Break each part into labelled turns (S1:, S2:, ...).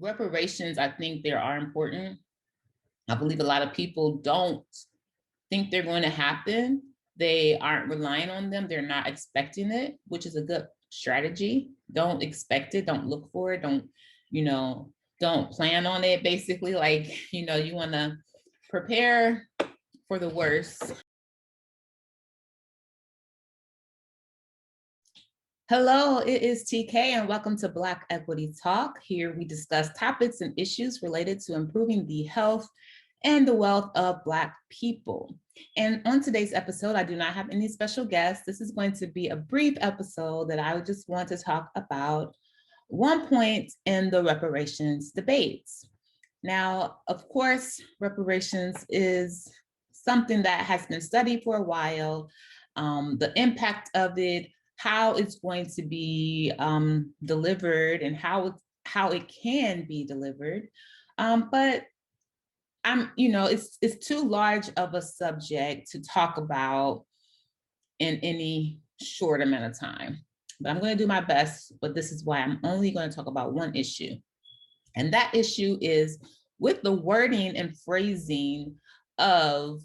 S1: reparations, I think they are important. I believe a lot of people don't think they're going to happen. They aren't relying on them. They're not expecting it, which is a good strategy. Don't expect it. Don't look for it. Don't plan on it. Basically, you want to prepare for the worst. Hello, it is TK and welcome to Black Equity Talk. Here we discuss topics and issues related to improving the health and the wealth of Black people. And on today's episode, I do not have any special guests. This is going to be a brief episode that I would just want to talk about one point in the reparations debates. Now, of course, reparations is something that has been studied for a while. The impact of it, how it's going to be delivered, and how it can be delivered, but it's too large of a subject to talk about in any short amount of time. But I'm going to do my best. But this is why I'm only going to talk about one issue, and that issue is with the wording and phrasing of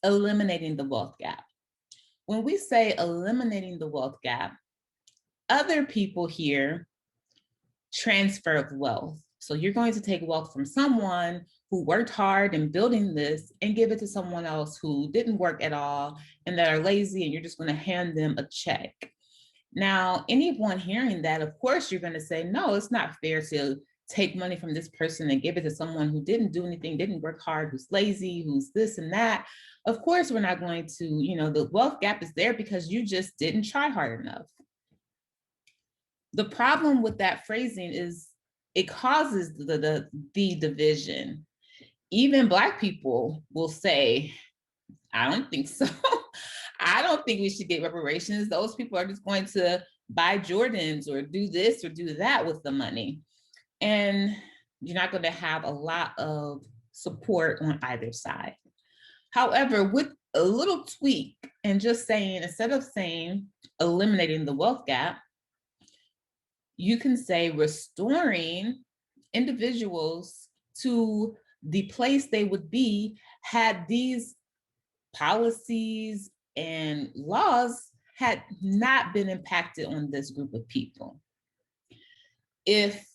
S1: eliminating the wealth gap. When we say eliminating the wealth gap, other people hear transfer of wealth. So you're going to take wealth from someone who worked hard in building this and give it to someone else who didn't work at all and that are lazy, and you're just going to hand them a check. Now, anyone hearing that, of course, you're going to say, no, it's not fair to take money from this person and give it to someone who didn't do anything, didn't work hard, who's lazy, who's this and that. Of course, we're not going to, the wealth gap is there because you just didn't try hard enough. The problem with that phrasing is it causes the division. Even Black people will say, I don't think so. I don't think we should get reparations. Those people are just going to buy Jordans or do this or do that with the money. And you're not going to have a lot of support on either side. However, with a little tweak and just saying, instead of saying eliminating the wealth gap, you can say restoring individuals to the place they would be had these policies and laws had not been impacted on this group of people. If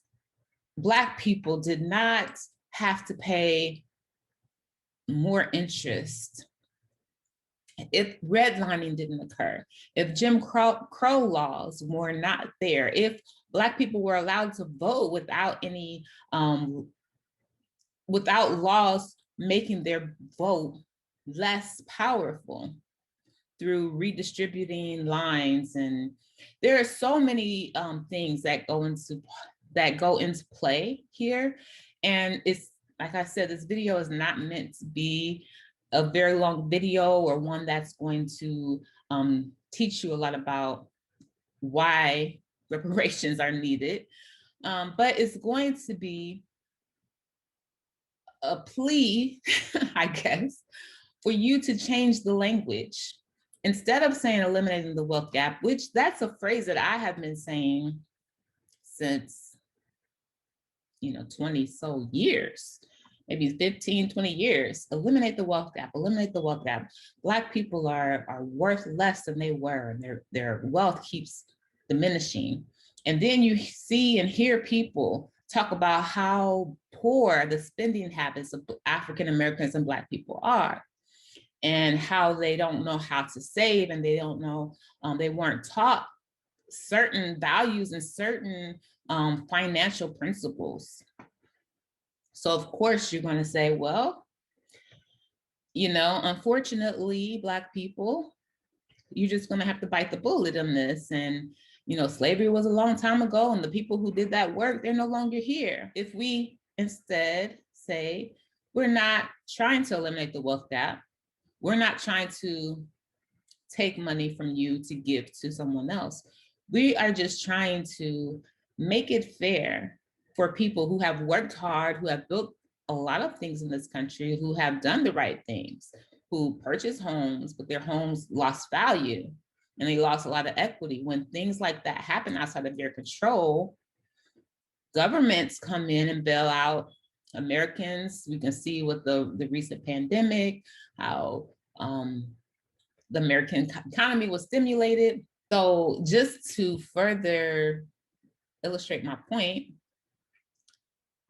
S1: Black people did not have to pay more interest, if redlining didn't occur, if Jim Crow laws were not there, if Black people were allowed to vote without any, without laws making their vote less powerful through redistributing lines, and there are so many things that go into play here. And it's, like I said, this video is not meant to be a very long video or one that's going to teach you a lot about why reparations are needed. But it's going to be a plea, I guess, for you to change the language. Instead of saying eliminating the wealth gap, which that's a phrase that I have been saying since 20 so years, maybe 15, 20 years, eliminate the wealth gap, eliminate the wealth gap. Black people are worth less than they were, and their wealth keeps diminishing. And then you see and hear people talk about how poor the spending habits of African Americans and Black people are, and how they don't know how to save, and they don't know, they weren't taught certain values and certain financial principles. So of course you're going to say, well, unfortunately, Black people, you're just going to have to bite the bullet on this. And, slavery was a long time ago, and the people who did that work, they're no longer here. If we instead say, we're not trying to eliminate the wealth gap, we're not trying to take money from you to give to someone else. We are just trying to make it fair for people who have worked hard, who have built a lot of things in this country, who have done the right things, who purchased homes, but their homes lost value and they lost a lot of equity. When things like that happen outside of their control, governments come in and bail out Americans. We can see with the recent pandemic, how the American economy was stimulated. So just to further illustrate my point,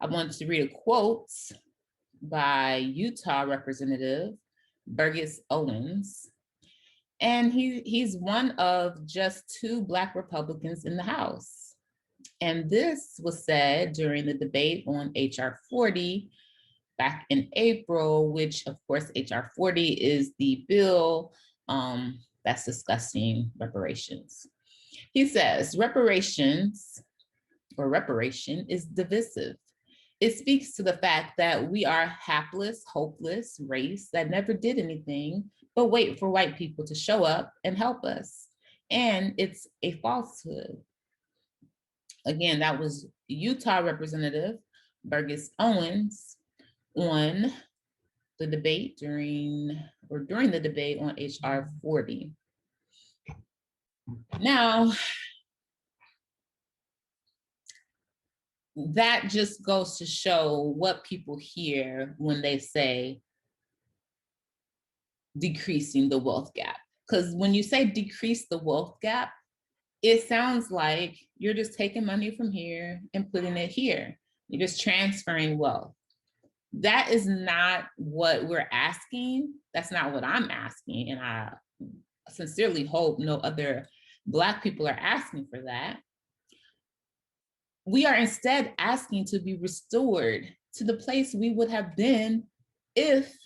S1: I wanted to read a quote by Utah Representative Burgess Owens. And he's one of just 2 Black Republicans in the House. And this was said during the debate on H.R. 40 back in April, which of course, H.R. 40 is the bill that's discussing reparations. He says, reparation is divisive. It speaks to the fact that we are a hapless, hopeless race that never did anything but wait for white people to show up and help us. And it's a falsehood. Again, that was Utah Representative Burgess Owens on the debate during the debate on H.R. 40. Now, that just goes to show what people hear when they say decreasing the wealth gap. Because when you say decrease the wealth gap, it sounds like you're just taking money from here and putting it here. You're just transferring wealth. That is not what we're asking. That's not what I'm asking. And I sincerely hope no other Black people are asking for that. We are instead asking to be restored to the place we would have been if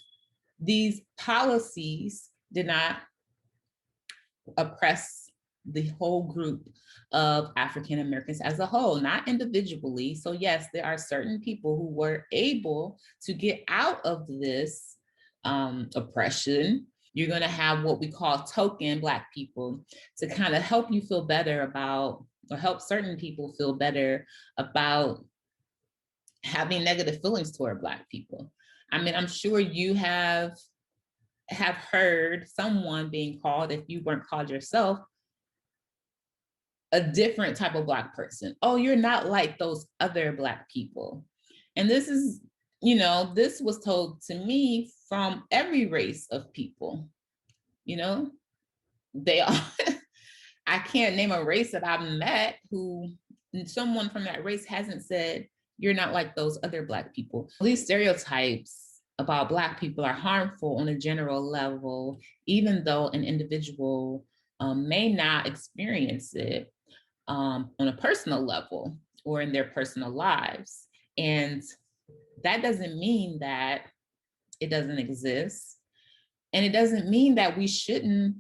S1: these policies did not oppress the whole group of African Americans as a whole, not individually. So yes, there are certain people who were able to get out of this oppression. You're going to have what we call token Black people to kind of help you feel better about, or help certain people feel better about having negative feelings toward Black people. I mean, I'm sure you have heard someone being called, if you weren't called yourself, a different type of Black person. Oh, you're not like those other Black people. And this is, this was told to me from every race of people. They are, I can't name a race that I've met who someone from that race hasn't said, you're not like those other Black people. These stereotypes about Black people are harmful on a general level, even though an individual may not experience it on a personal level or in their personal lives. And that doesn't mean that it doesn't exist. And it doesn't mean that we shouldn't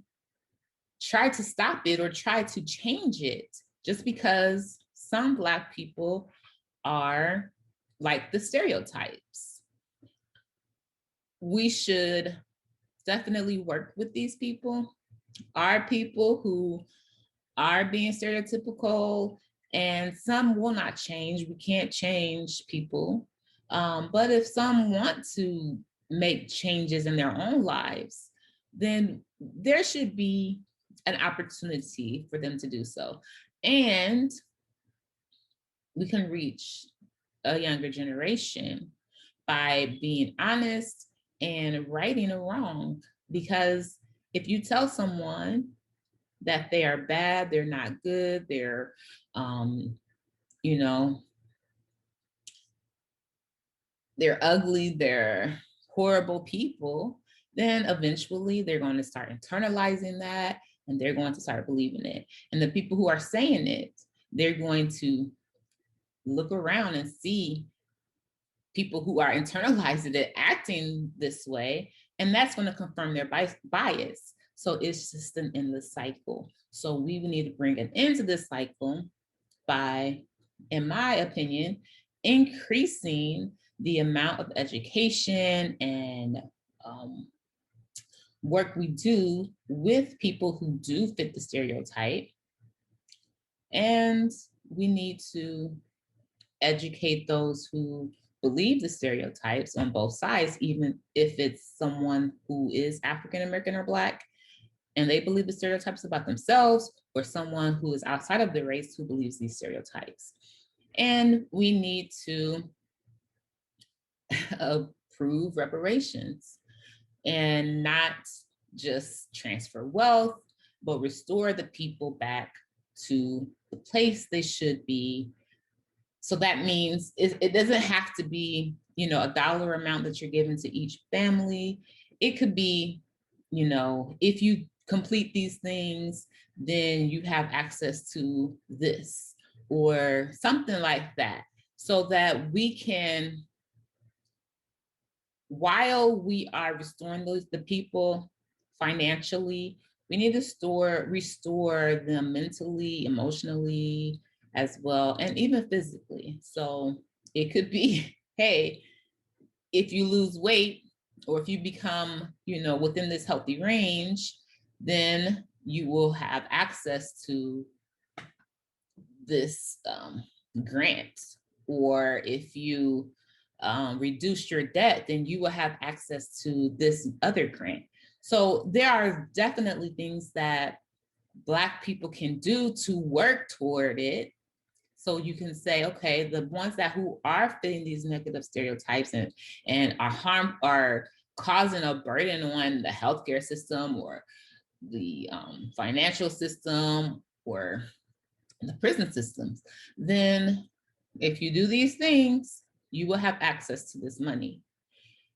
S1: try to stop it or try to change it just because some Black people are like the stereotypes. We should definitely work with these people, our people who are being stereotypical, and some will not change. We can't change people. But if some want to make changes in their own lives, then there should be an opportunity for them to do so. And we can reach a younger generation by being honest and righting a wrong. Because if you tell someone that they are bad, they're not good, they're, they're ugly, they're horrible people, then eventually they're going to start internalizing that and they're going to start believing it. And the people who are saying it, they're going to look around and see people who are internalizing it acting this way, and that's going to confirm their bias. So it's just an endless cycle. So we need to bring an end to this cycle by, in my opinion, increasing the amount of education and work we do with people who do fit the stereotype. And we need to educate those who believe the stereotypes on both sides, even if it's someone who is African American or Black, and they believe the stereotypes about themselves, or someone who is outside of the race who believes these stereotypes. And we need to approve reparations and not just transfer wealth, but restore the people back to the place they should be. So that means it doesn't have to be, a dollar amount that you're giving to each family. It could be, if you complete these things, then you have access to this or something like that, so that we can, while we are restoring the people financially, we need to restore them mentally, emotionally, as well, and even physically. So it could be, hey, if you lose weight or if you become, within this healthy range, then you will have access to this grant. Or if you reduce your debt, then you will have access to this other grant. So there are definitely things that Black people can do to work toward it. So you can say, okay, the ones who are fitting these negative stereotypes and are causing a burden on the healthcare system or the financial system or the prison systems, then if you do these things, you will have access to this money.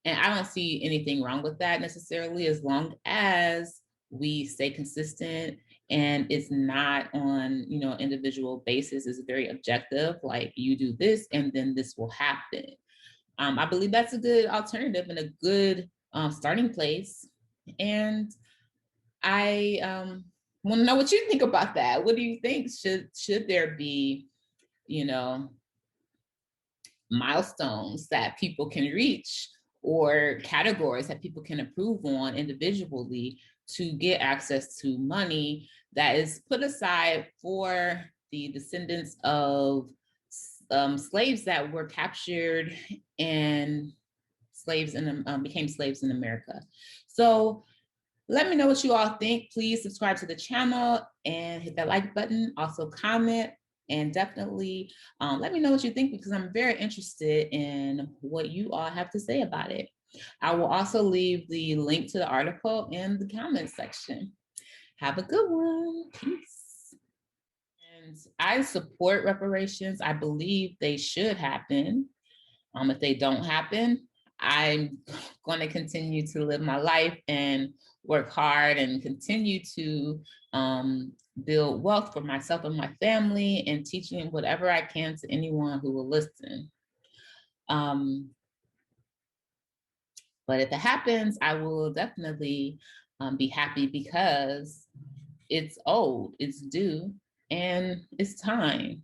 S1: And I don't see anything wrong with that necessarily, as long as we stay consistent and it's not on, individual basis. It's very objective, like you do this and then this will happen. I believe that's a good alternative and a good starting place. And I want to know what you think about that. What do you think? Should there be, milestones that people can reach or categories that people can improve on individually to get access to money that is put aside for the descendants of slaves that were captured and became slaves in America? So let me know what you all think. Please subscribe to the channel and hit that like button. Also comment, and definitely let me know what you think, because I'm very interested in what you all have to say about it. I will also leave the link to the article in the comments section. Have a good one. Peace. And I support reparations. I believe they should happen. If they don't happen, I'm going to continue to live my life and work hard and continue to build wealth for myself and my family, and teaching whatever I can to anyone who will listen. But if it happens, I will definitely be happy, because it's old, it's due, and it's time.